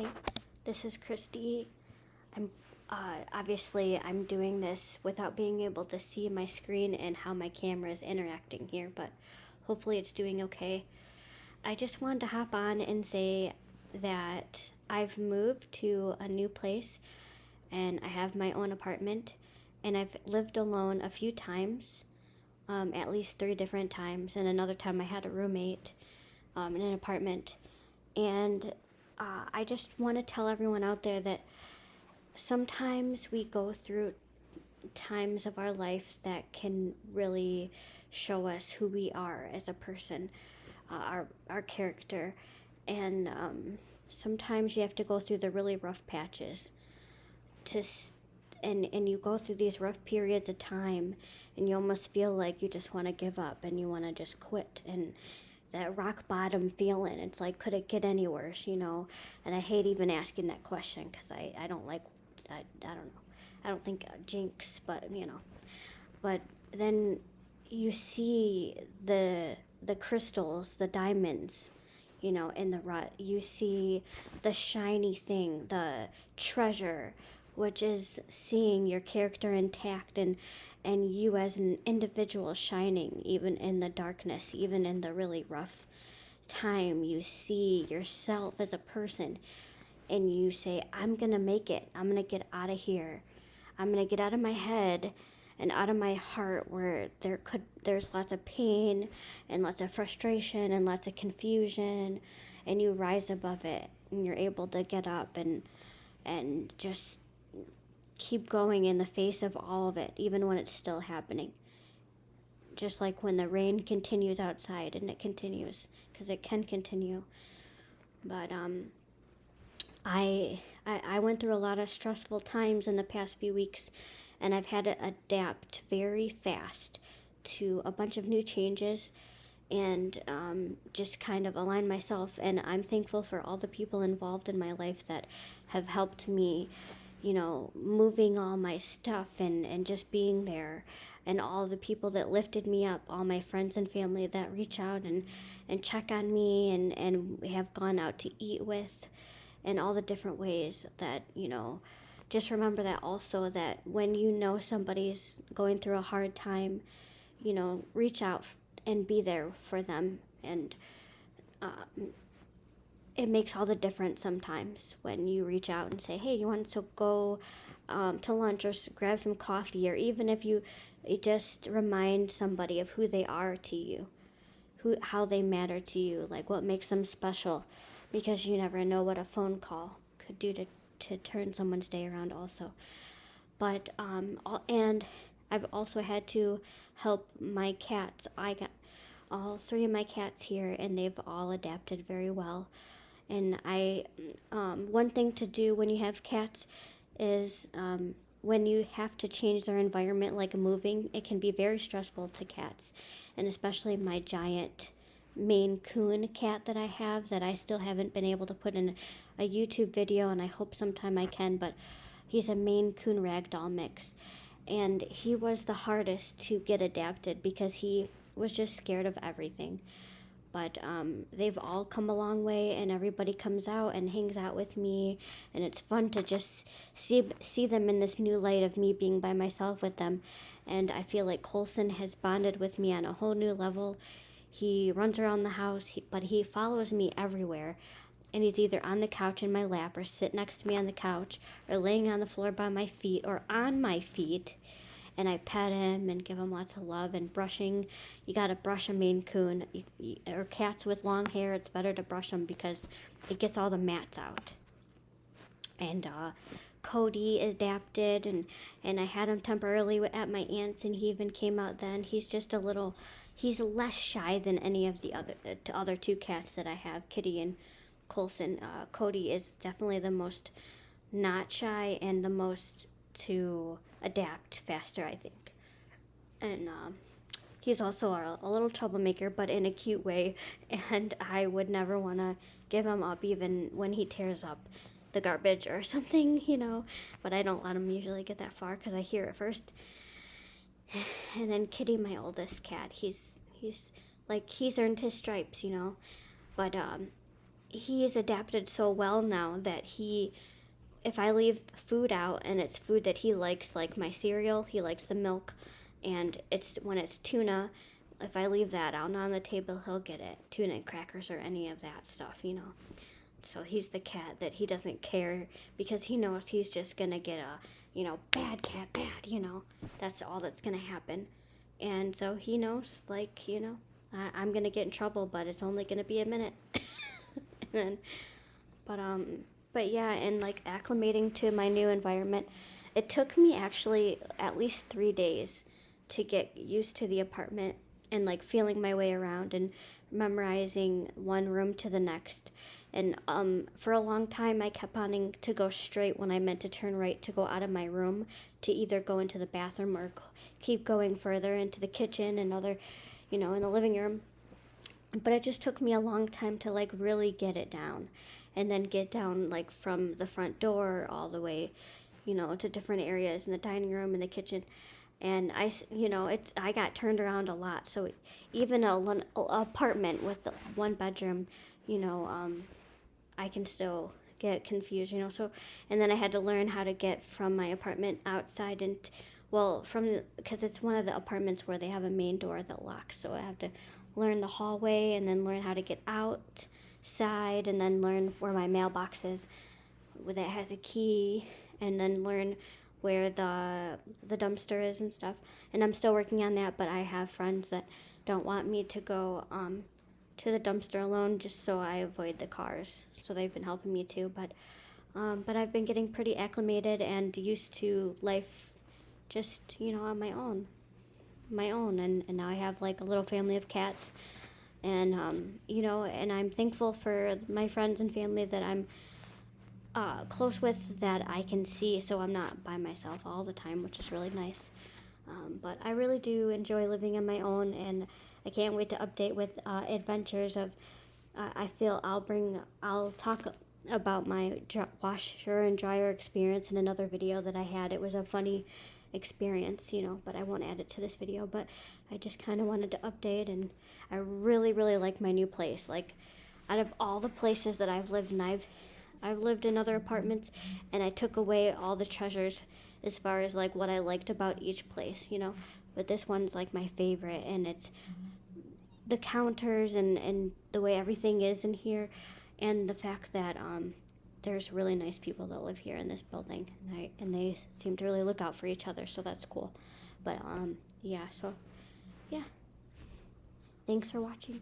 Hi, this is Christy. I'm obviously I'm doing this without being able to see my screen and how my camera is interacting here, but hopefully it's doing okay. I just wanted to hop on and say that I've moved to a new place and I have my own apartment, and I've lived alone a few times, at least 3 different times, and another time I had a roommate in an apartment. And I just want to tell everyone out there that sometimes we go through times of our lives that can really show us who we are as a person, our character, and sometimes you have to go through the really rough patches to and you go through these rough periods of time, and you almost feel like you just want to give up and you want to just quit, and that rock bottom feeling, it's like, could it get any worse, and I hate even asking that question because I don't like, I don't know, I don't think jinx, but but then you see the crystals, the diamonds, in the rut. You see the shiny thing, the treasure, which is seeing your character intact, and you as an individual shining even in the darkness, even in the really rough time. You see yourself as a person, and you say, I'm gonna make it. I'm gonna get out of here. I'm gonna get out of my head and out of my heart where there's lots of pain and lots of frustration and lots of confusion, and you rise above it, and you're able to get up and just keep going in the face of all of it, even when it's still happening. Just like when the rain continues outside, and it continues, because it can continue. But I went through a lot of stressful times in the past few weeks, and I've had to adapt very fast to a bunch of new changes, and just kind of align myself. And I'm thankful for all the people involved in my life that have helped me, moving all my stuff and just being there, and all the people that lifted me up, all my friends and family that reach out and check on me, and we have gone out to eat with, and all the different ways that, just remember that also, that when somebody's going through a hard time, reach out and be there for them. And it makes all the difference sometimes when you reach out and say, hey, you want to go to lunch, or grab some coffee, or even if you just remind somebody of who they are to you, how they matter to you, like what makes them special, because you never know what a phone call could do to turn someone's day around also. But and I've also had to help my cats. I got all 3 of my cats here, and they've all adapted very well. And one thing to do when you have cats is, when you have to change their environment, like moving, it can be very stressful to cats. And especially my giant Maine Coon cat that I have, that I still haven't been able to put in a YouTube video, and I hope sometime I can, but he's a Maine Coon ragdoll mix. And he was the hardest to get adapted because he was just scared of everything. But they've all come a long way, and everybody comes out and hangs out with me, and it's fun to just see them in this new light of me being by myself with them. And I feel like Colson has bonded with me on a whole new level. He runs around the house, but he follows me everywhere, and he's either on the couch in my lap, or sit next to me on the couch, or laying on the floor by my feet, or on my feet. And I pet him and give him lots of love, and brushing. You gotta brush a Maine Coon, or cats with long hair. It's better to brush them because it gets all the mats out. And Cody adapted, and I had him temporarily at my aunt's, and he even came out then. He's less shy than any of the other 2 cats that I have, Kitty and Colson. Cody is definitely the most not shy and the most to adapt faster, I think. And he's also a little troublemaker, but in a cute way, and I would never want to give him up, even when he tears up the garbage or something, but I don't let him usually get that far because I hear it first. And then Kitty, my oldest cat, he's earned his stripes, but he's adapted so well now that if I leave food out and it's food that he likes, like my cereal, he likes the milk, and when it's tuna, if I leave that out on the table, he'll get it. Tuna and crackers or any of that stuff. So he's the cat that he doesn't care because he knows he's just gonna get bad cat, bad. That's all that's gonna happen. And so he knows, I'm gonna get in trouble, but it's only gonna be a minute. and then, but but yeah, and like acclimating to my new environment, it took me actually at least 3 days to get used to the apartment and like feeling my way around and memorizing one room to the next. And for a long time, I kept wanting to go straight when I meant to turn right to go out of my room to either go into the bathroom or keep going further into the kitchen and other, in the living room. But it just took me a long time to like really get it down, and then get down like from the front door all the way, to different areas in the dining room and the kitchen. And I got turned around a lot. So even a apartment with one bedroom, I can still get confused. So, and then I had to learn how to get from my apartment outside and, because it's one of the apartments where they have a main door that locks. So I have to learn the hallway and then learn how to get outside and then learn where my mailbox is, where that has a key, and then learn where the dumpster is and stuff. And I'm still working on that, but I have friends that don't want me to go to the dumpster alone just so I avoid the cars. So they've been helping me too, but I've been getting pretty acclimated and used to life just, on my own. And now I have like a little family of cats, and and I'm thankful for my friends and family that I'm close with, that I can see, so I'm not by myself all the time, which is really nice. But I really do enjoy living on my own, and I can't wait to update with adventures of. I feel I'll talk about my washer and dryer experience in another video that I had. It was a funny experience, but I won't add it to this video. But I just kind of wanted to update, and I really, really like my new place. Like, out of all the places that I've lived in, I've lived in other apartments, and I took away all the treasures as far as like what I liked about each place, but this one's like my favorite, and it's the counters and the way everything is in here, and the fact that there's really nice people that live here in this building, and they seem to really look out for each other, so that's cool. But yeah, thanks for watching.